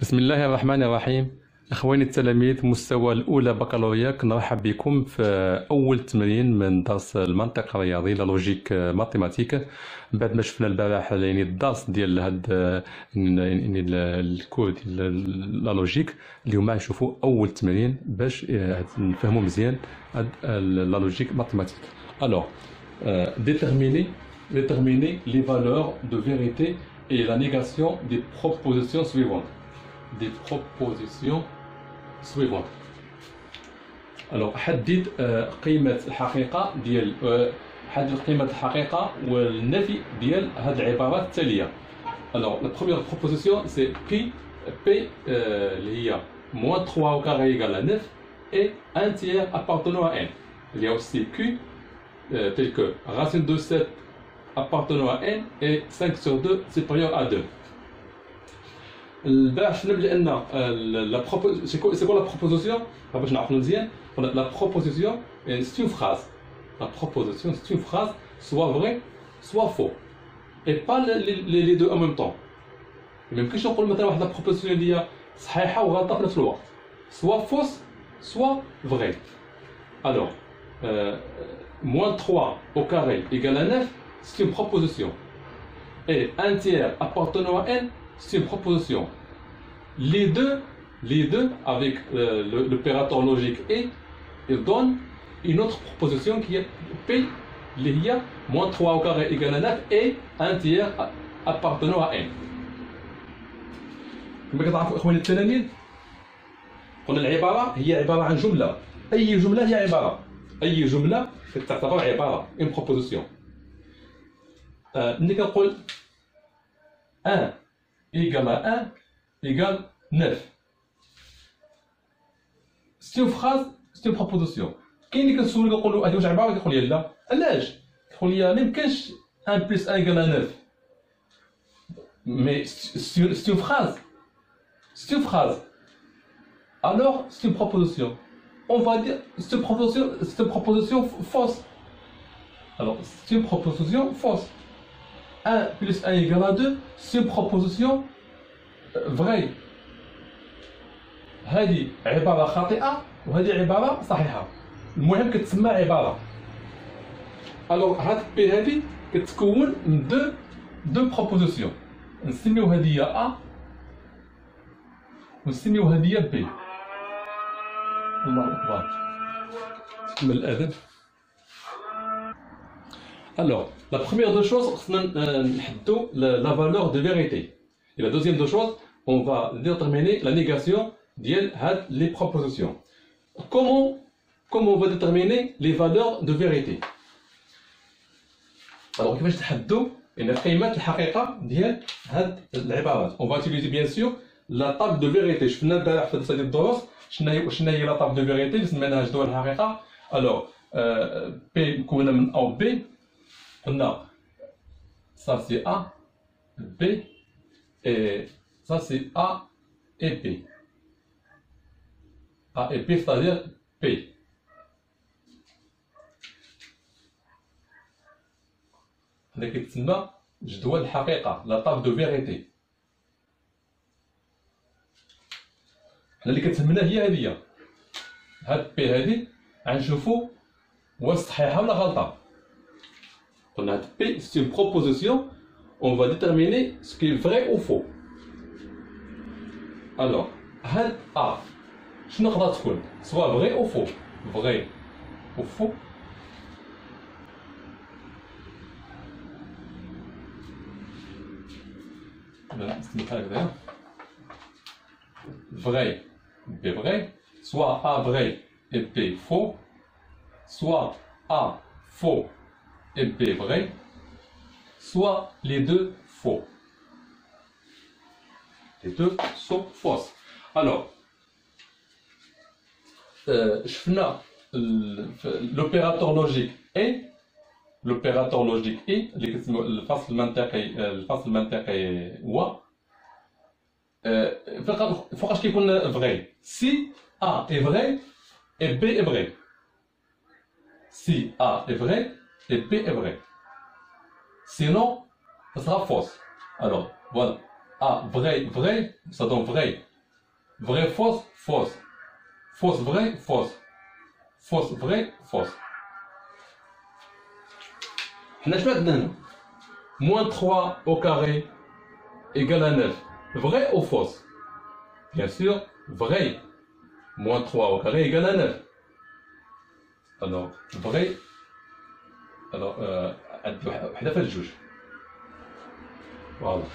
بسم الله الرحمن الرحيم. اخواني التلاميذ مستوى الاولى بكالوريا، نرحب بكم في اول تمرين من درس المنطق الرياضي لا لوجيك ماتيماتيك. بعد ما شفنا البارح يعني الدرس ديال هاد يعني الكود ديال لا لوجيك، اليوم غنشوفوا اول تمرين باش نفهموا مزيان هاد لا لوجيك ماتيماتيك. الوغ déterminer les valeurs de vérité et la négation des propositions suivantes. Alors حدد قيمة الحقيقة ديال حدد قيمة الحقيقة والنفي ديال هاد العبارات التالية. Alors la première proposition c'est P اللي هي moins 3 au carré égale à 9 et un tiers appartenant à n. Il y a aussi Q tel que racine de 7 appartenant à n et 5 sur 2 supérieur à 2. البارح شفنا بلي ان سي كو لا بروبوزيسيون باش نعرفوا مزيان. لا بروبوزيسيون سي اون فراز. لا بروبوزيسيون سي اون فراز سوا فري سوا فو اي با لي دو ان ميم طون. ما يمكنش نقول مثلا واحد لا بروبوزيسيون اللي هي صحيحه وغلطه في نفس الوقت، سوا فوس سوا فري. الوغ moins 3 au carré égale à 9, c'est une proposition. Et un tiers appartenant à n, c'est une proposition. Les deux avec l'opérateur logique et ils donnent une autre proposition qui est P, il y a moins 3 au carré égale à 9 et un tiers appartenant à n. كما كتعرفوا اخواني التلاميذ، قلنا العباره هي عباره عن جمله. اي جمله هي عباره، اي جمله كتعتبر عباره ان بروبوزيسيون. ملي كنقول 1 égale à 1 égale 9. C'est une phrase, c'est une proposition. كاين اللي كنسولو كنقولو هادي واش عباره، كيقول لي لا. علاش؟ كيقول لي ما يمكنش 1 plus 1 égale à 9. Mais c'est une phrase. C'est une phrase. Alors c'est une proposition. On va dire c'est une proposition fausse. Alors c'est une proposition fausse. 1 plus 1 égale à 2, c'est une proposition vraie. هذه عبارة خاطئة وهذه عبارة صحيحة. المهم كتسمى عبارة. الوغ هاد بي هذه كتكون من دو بروبوزيسيون. نسميو هذه هي A ونسميو هذه هي B. الله أكبر. تكمل الأذان. Alors, la première des choses, c'est la valeur de vérité. Et la deuxième des choses, on va déterminer la négation de les propositions. Comment on va déterminer les valeurs de vérité? Alors, on va utiliser bien sûr la table de vérité. Je vais la table de vérité. Alors, P من A ou B. Ça c'est A, B, et ça c'est A et B. A et B, c'est-à-dire P. هذا كيتسمى جدول الحقيقة، لا طاب دو فيغيتي. حنا اللي كتهمنا هي هذه. هاد بي هذه غنشوفو واش صحيحة ولا غلطة. On a P, c'est une proposition, on va déterminer ce qui est vrai ou faux. Alors, هاد A, شنو نقدر تكون؟ soit vrai ou faux. Vrai ou faux. Vrai, B vrai, soit A vrai et B faux, soit A faux et B vrai, soit les deux faux. Les deux sont fausses. Alors, l'opérateur logique et الفصل المنطقي هو فوقاش كيكون vrai. Si A est vrai et B est vrai. Si A est vrai et B est vrai. Sinon, ça sera fausse. Alors, voilà. A vrai, vrai, ça donne vrai. Vrai, fausse, fausse. Fausse, vrai, fausse. Fausse, vrai, fausse. On a fait moins 3 au carré égale à 9. Vrai ou fausse? Bien sûr, vrai. Moins 3 au carré égale à 9. Alors, vrai. Alors, on a fait le juge. Voilà.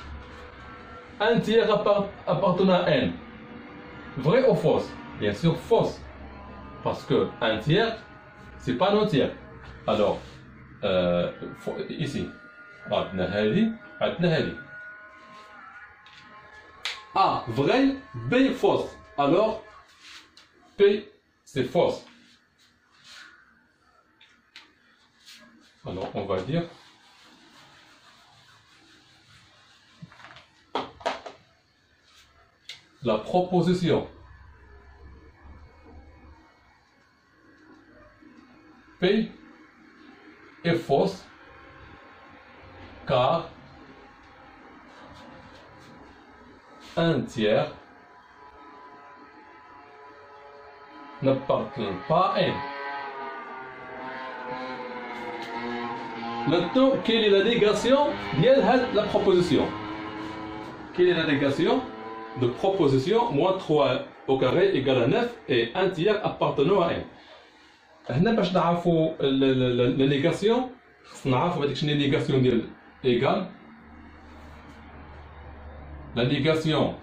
Un tiers appartenant à n. Vrai ou fausse? Bien sûr, fausse. Parce que un tiers, c'est pas un tiers. Alors, ici, A, vrai, B, fausse. Alors, P, c'est fausse. Alors, on va dire la proposition P est fausse car un tiers n'appartient pas à n. Maintenant, quelle est la négation de la proposition? Quelle est la négation de proposition moins 3 au carré égale à 9 et un tiers appartenant à n? هنا باش نعرفوا la négation نعرفوا هذيك شنو هي négation ديال égal. La négation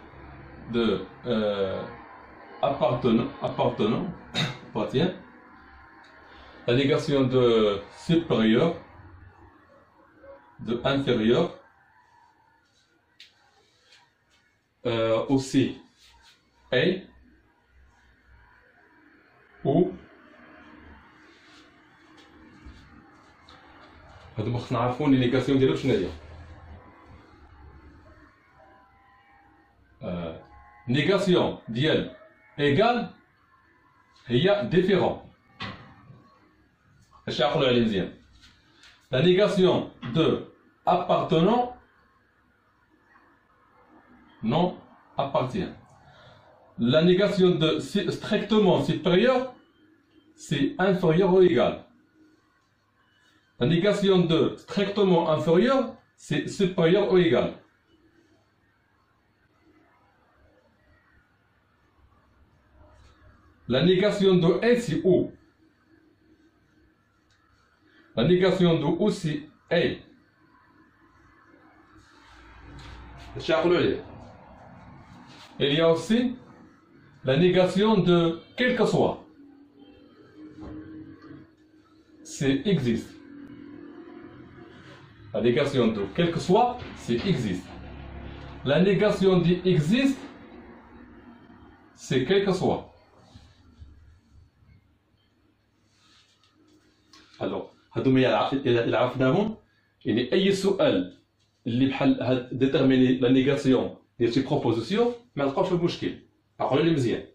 de appartenant appartient. La négation de supérieur, de inférieur, aussi A ou هادو ما خصنا نعرفوا لي نيغاسيون ديالو شنو هي. نيغاسيون ديال ايغال هي ديفيرون. اش نقولوا عليه مزيان؟ لا نيغاسيون دو appartenant non appartient. La négation de strictement supérieur, c'est inférieur ou égal. La négation de strictement inférieur, c'est supérieur ou égal. La négation de A, c'est O. La négation de O, c'est A. Il y a aussi la négation de quel que soit. C'est existe. La négation de quel que soit, c'est existe. La négation de existe, c'est quel que soit. Alors, هادو ما عرفناهم يعني أي سؤال اللي بحال ديتيرميني لا نيغاسيون ديال شي بروبوزيسيون ما نلقاوش في المشكل. عقلوا لي مزيان.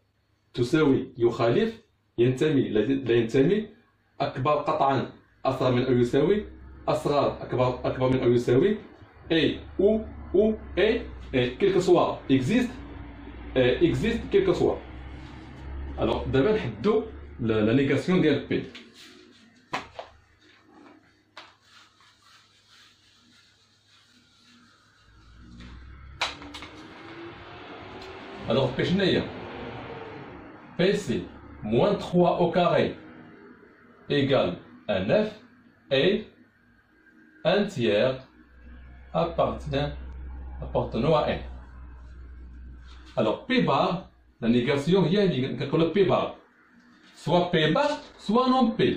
تساوي، يخالف، ينتمي، لا ينتمي، أكبر قطعا أصغر من أو يساوي، أصغر أكبر من أو يساوي، A ou A, quel que soit existe, existe quel que soit. Alors دابا نحدو la négation ديال P. Alors P شنو هي؟ P c'est moins 3 au carré égale à 9 et un tiers appartenant à n. Alors P bar, la négation هي اللي كنقولوا P bar. Soit P bar, soit non P.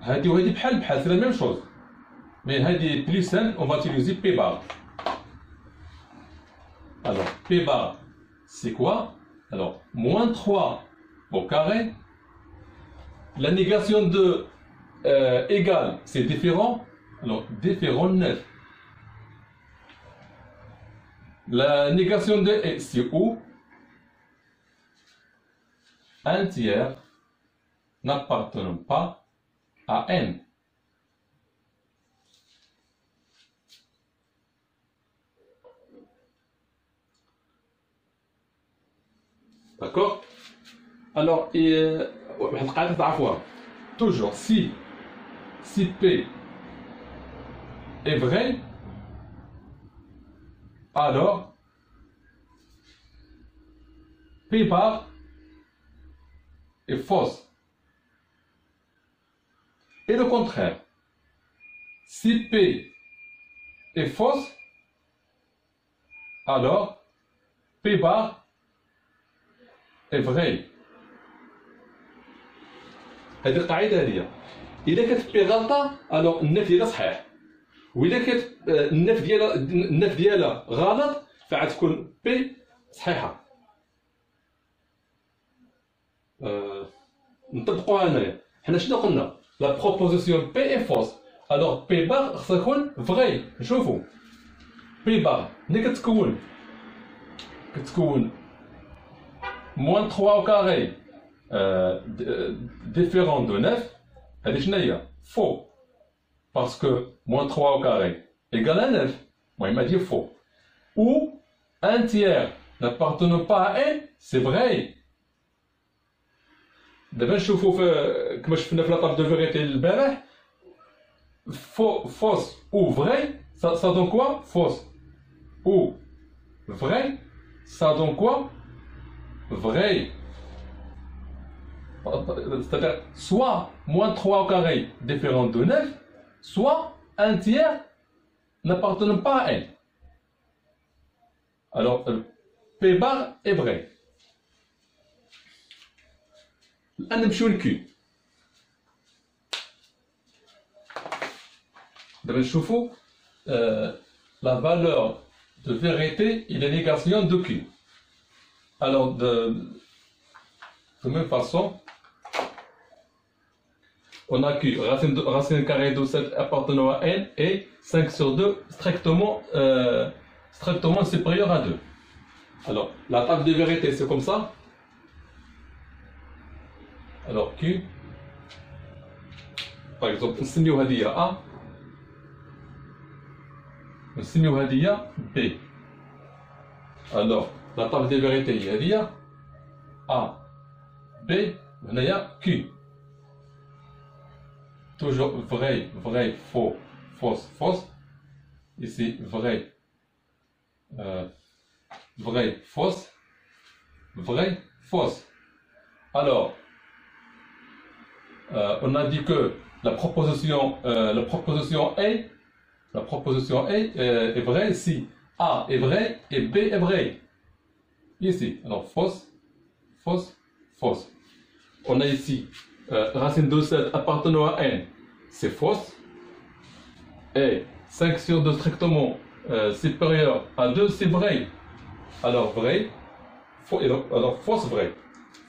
هادي وهادي بحال c'est la même chose. Mais هادي plus simple, on va utiliser P bar. Alors, P bar, c'est quoi? Alors, moins 3 au carré. La négation de égal, c'est différent. Alors, différent 9. La négation de E, c'est où? Un tiers n'appartenant pas à n. D'accord? Alors, toujours, si P est vrai, alors P bar est fausse. Et le contraire, si P est fausse, alors P bar est vrai. هذه القاعدة هذه. إذا كانت بي غلطة alors النف ديالها صحيح. وإذا كانت النف ديالها غلط فغتكون بي صحيحة. نطبقوها هنايا. حنا شنو قلنا؟ لا بروبوزيسيون بي اي فوس. alors بي بار خصها تكون فغي. نشوفو بي بار ملي كتكون moins 3 au carré différent de 9, هذه شنو هي؟ faux. Parce que moins 3 au carré égale à 9. Moi, il m'a dit faux. Ou un tiers n'appartenant pas à n, c'est vrai. دابا نشوفوا كما شفنا في لاطاب دو فيغيتي البارح fausse ou vrai, ça donne quoi? Fausse. Ou vrai, ça donne quoi? Vrai. C'est-à-dire soit moins 3 au carré différent de 9, soit un tiers n'appartenant pas à n. Alors, P bar est vrai. الآن نمشيو لكيو. دابا نشوفو la valeur de vérité et la négation de Q. Alors, de même façon, on a Q, racine carrée de 7 appartenant à n et 5 sur 2 strictement supérieur à 2. Alors, la table de vérité, c'est comme ça. Alors, Q, par exemple, نسميو هذه A, نسميو هذه B. Alors, la table de vérité هي هذه A, B, هنايا Q. Toujours vrai, vrai, faux, fausse, fausse. Ici, vrai, vrai, fausse, vrai, fausse. Alors, on a dit que la proposition A est vraie si A est vrai et B est vrai. Ici, alors fausse, fausse, fausse. On a ici racine de 7 appartenant à n, c'est fausse. Et 5 sur 2 strictement supérieur à 2, c'est vrai. Alors vrai, faux, alors fausse, vrai.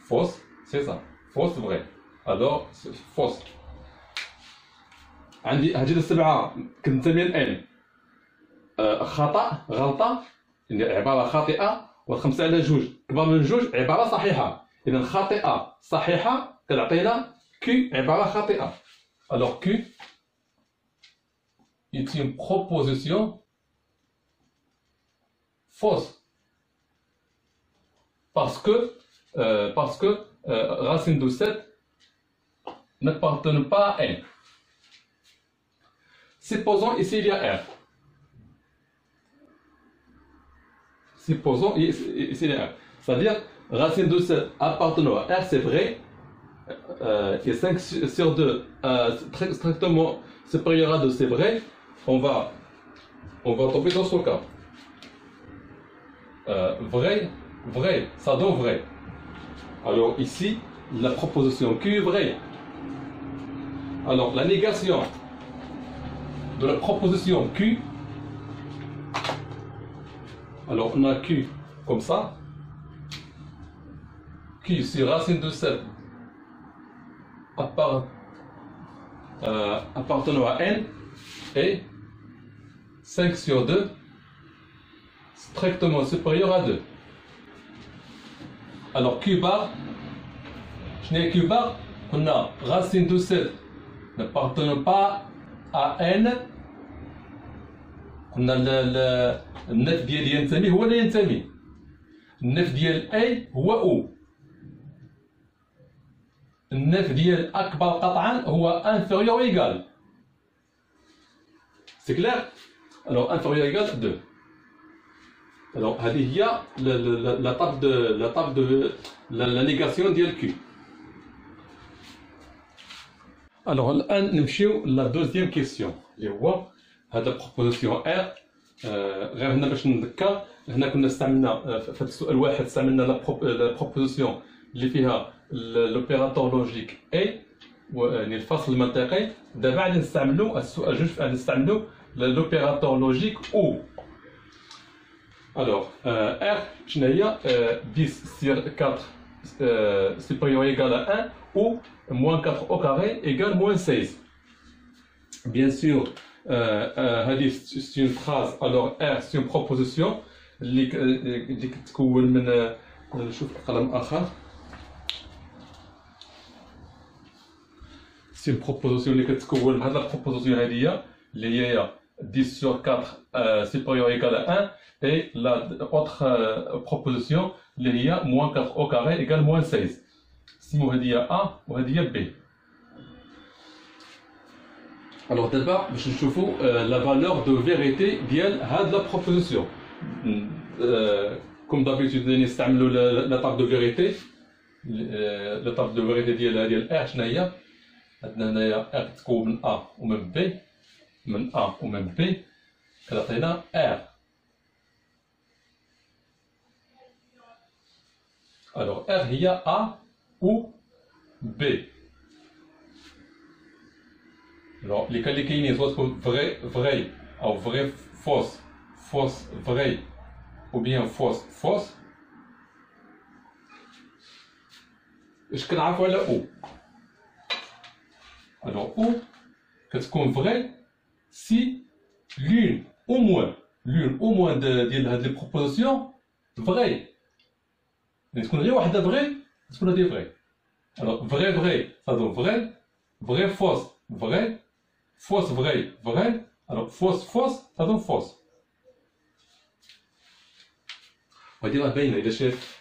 Fausse, c'est ça. Fausse, vrai. Alors c'est fausse. عندي هذه السبعة كنسميها الان خطأ غلطة يعني عبارة خاطئة، والخمسة على جوج كبر من جوج عبارة صحيحة. إذا خاطئة صحيحة كتعطينا Q عبارة خاطئة. Alors Q est une proposition fausse parce que racine de 7 n'appartient pas à n. Supposons ici il y a R. Supposons ici il y a R. C'est-à-dire racine de 7 appartenant à R, c'est vrai. Et 5 sur 2 strictement supérieur à 2, c'est vrai. On va tomber dans ce cas. Vrai, vrai, ça donne vrai. Alors ici, la proposition Q est vraie. Alors la négation de la proposition Q, alors on a Q comme ça. Q c'est racine de 7 appartenant à n et 5 sur 2 strictement supérieur à 2. Alors Q bar, je n'ai Q bar, on a racine de 7 n'appartenant pas à n. On a النف ديال ينتمي هو اللي ينتمي. النف ديال A هو O. النف ديال أكبر قطعا هو inférieur ou égal. C'est clair? Alors inférieur ou égal 2. Alors هذه هي la négation ديال Q. Alors الآن نمشيو la deuxième question اللي هو هذا البروبوزيسيون R. غير هنا باش نذكر هنا كنا استعملنا في هذا السؤال واحد استعملنا لا بروبوزيسيون اللي فيها لوبيراتور لوجيك اي يعني الفصل المنطقي. دابا غادي نستعملوا السؤال جوج غادي نستعملوا لوبيراتور لوجيك او. الوغ ار شنو هي 10 sur 4 supérieur ou égal à 1 ou moins 4 au carré égale moins 16. Bien sûr, c'est une phrase. Alors R c'est une proposition اللي كتكون من نشوف قلم آخر. C'est une proposition اللي كتكون من هاد لا proposition هادية اللي هي 10 sur 4 supérieur ou égal à 1 et la autre proposition اللي هي moins 4 au carré égale moins 16. سمو هادية A وهادية B. Alors d'abord, باش نشوفوا la valeur de vérité ديال هاد la proposition. Comme d'habitude نستعملوا la table de vérité. La table de vérité ديال R شنو هي؟ عندنا هنايا R تكون من A ومن B، من A ومن B كتعطينا R. Alors R هي A ou B. Alors les cas اللي كاينين soit تكون vrai أو vrai fausse، fausse vrai ou bien fausse fausse. اش كنعرفوا على او؟ Alors ou كتكون vrai si l'une au moins ديال هاد لي propositions vrai. يعني تكون غير واحدة vrai تكون هادي vrai. Alors vrai ça donne vrai fausse vrai fausse vrai. Alors fausse ça donne fausse. وهادي راه باينه.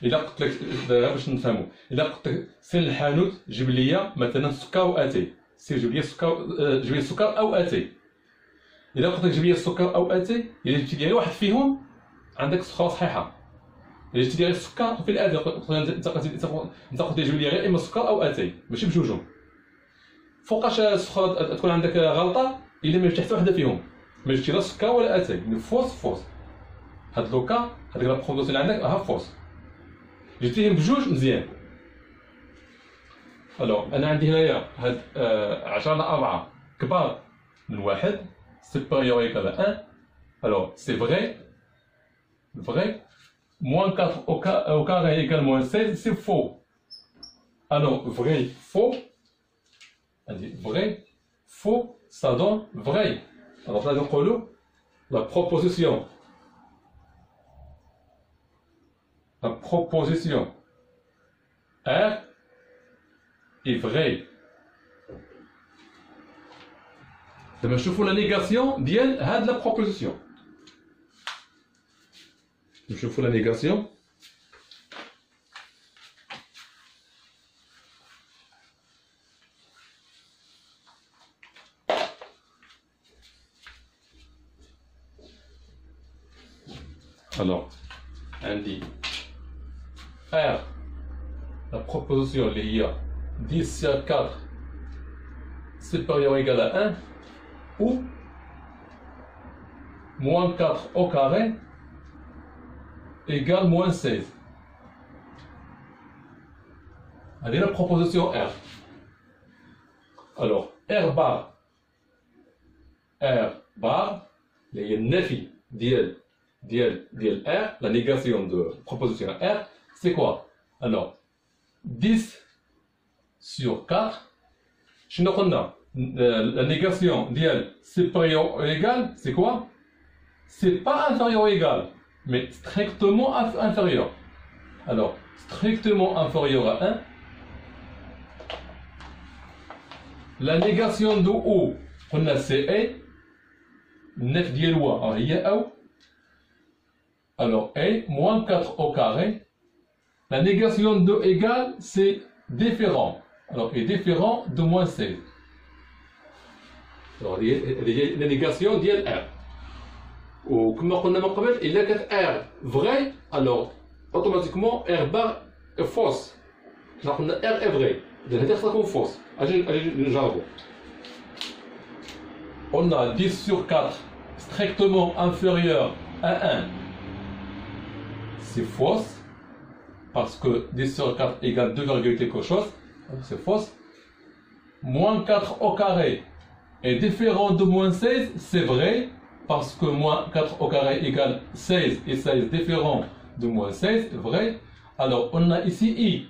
الا قلت لك باش نفهموا، الا قلت لك سير للحانوت جيب لي مثلا سكر واتاي، سير جيب لي سكر او اتاي. الا قلت لك جيب لي السكر او اتاي، الا جبتي لي واحد فيهم عندك السخره صحيحه. الا جبتي لي غير السكر في الاتاي انت قلت لي جيب لي غير اما السكر او اتاي ماشي بجوجهم. فوقاش السخره تكون عندك غلطه الا ما جبتي حتى وحده فيهم، ما جبتي لا السكر ولا اتاي. فوس هاد لوكا هاديك لا بروبوزيسيون اللي عندك فوس. جبتيهم بجوج مزيان. الوغ انا عندي هنايا هاد 10 على 4 كبار من واحد supérieur égal à 1. Alors c'est vrai moins 4 au carré égale moins 16 c'est faux. Alors vrai faux ça donne vrai. Alors là نقولوا la proposition R est vraie. دابا نشوفوا la négation ديال هاد la proposition. نشوفوا la négation. Alors عندي R la proposition اللي هي 10 sur 4 supérieur ou égal à 1 ou moins 4 au carré égale moins 16. هذه la proposition R. Alors R bar اللي هي النفي ديال R, la négation de proposition R, c'est quoi? Alors 10 sur 4, la négation ديال supérieur ou égal, c'est quoi? C'est pas inférieur ou égal, mais strictement inférieur. Alors strictement inférieur à 1, la négation de O, on a c'est A, 9 ديالها هي أو. Alors A moins 4 au carré. La négation de égal, c'est différent. alors est différent de moins 16. Alors la négation ديال R. وكما قلنا من قبل إلا كانت R vrai alors automatiquement R bar est fausse. حنا قلنا R est vrai. إذا هذه خصها تكون fausse. أجي نجربو. On a 10 sur 4 strictement inférieur à 1. C'est fausse. Parce que 10 sur 4 égale 2, quelque chose, c'est fausse. Moins 4 au carré est différent de moins 16, c'est vrai, parce que moins 4 au carré égale 16, et 16 différent de moins 16, vrai. Alors, on a ici I.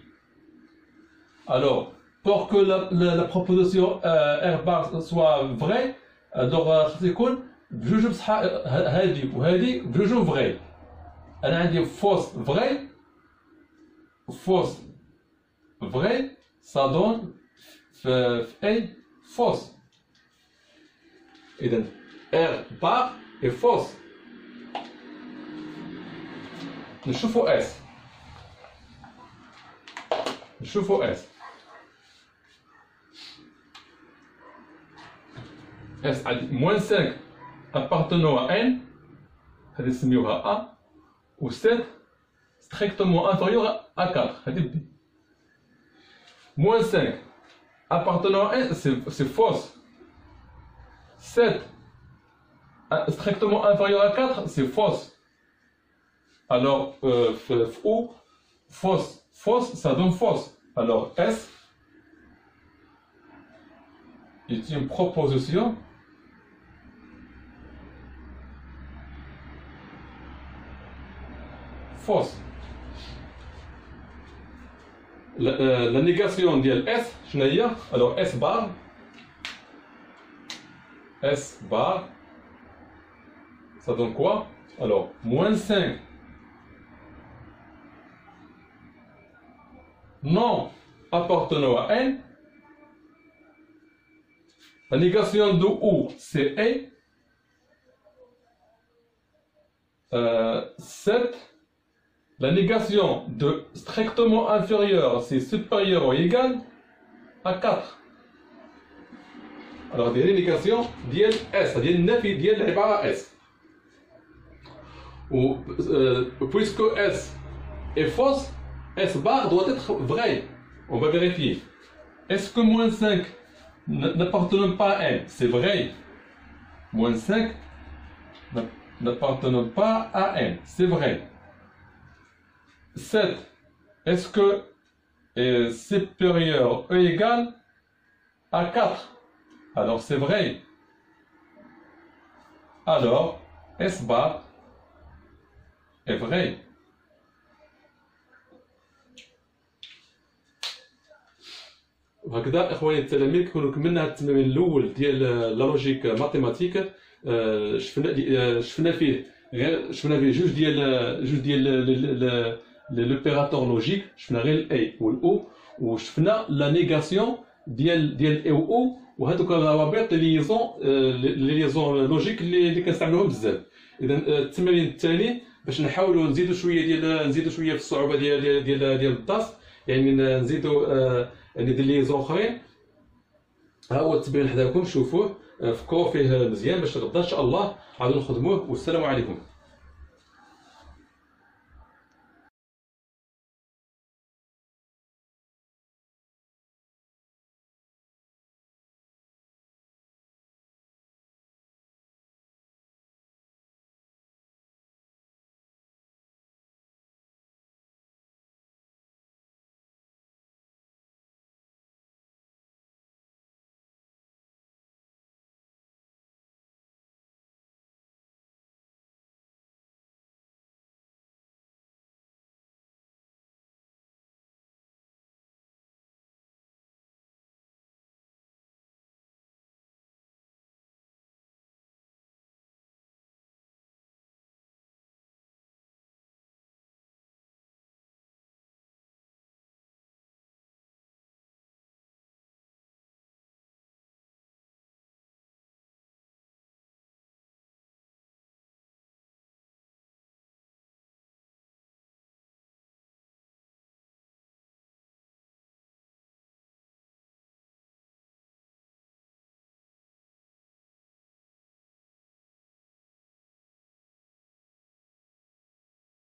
Alors, pour que la proposition R bar soit vraie, alors, c'est quoi? بجوج بصح هذه وهذه بجوج vrai. أنا عندي fausse vrai. Fausse vrai, ça donne fausse. Et donc, R bar est fausse. نشوفو S. نشوفو S. S عندي moins 5 appartenant à N, هذه نسميوها A, ou 7 strictement inférieur à 4. Moins 5 appartenant à 1, c'est fausse. 7 strictement inférieur à 4, c'est fausse. Alors, ou fausse. Fausse, ça donne fausse. Alors, S est une proposition fausse. La négation ديال S شنو هي؟ alors S bar ça donne quoi? Alors moins 5 non appartenant à N. La négation de O c'est A. 7. La négation de strictement inférieur, c'est supérieur ou égal à 4. Alors, il y a une négation ديال S, c'est-à-dire النفي ديال العبارة S. Puisque S est fausse, S bar doit être vrai. On va vérifier. Est-ce que moins 5 n'appartenant pas à N? C'est vrai. Moins 5 n'appartenant pas à N. C'est vrai. 7. Est-ce que est supérieur ou égal à 4? Alors c'est vrai. Alors S bar est vrai. وهكذا اخواني التلاميذ كونوا كملنا هذا التمرين الاول ديال لا لوجيك ماتيماتيك. شفنا فيه جوج ديال لوبيراتور لوجيك. شفنا غير الاي والاو وشفنا لا نيغاسيون ديال اي و او وهذوك الروابط ليزون لوجيك اللي كنستعملوهم بزاف. اذا التمرين الثاني باش نحاولوا نزيدوا شويه في الصعوبه ديال الدرس، يعني نزيدوا يعني دي ليزون اخرين. ها هو التمرين حداكم شوفوه فكروا فيه مزيان باش غدا ان شاء الله غادي نخدموه. والسلام عليكم.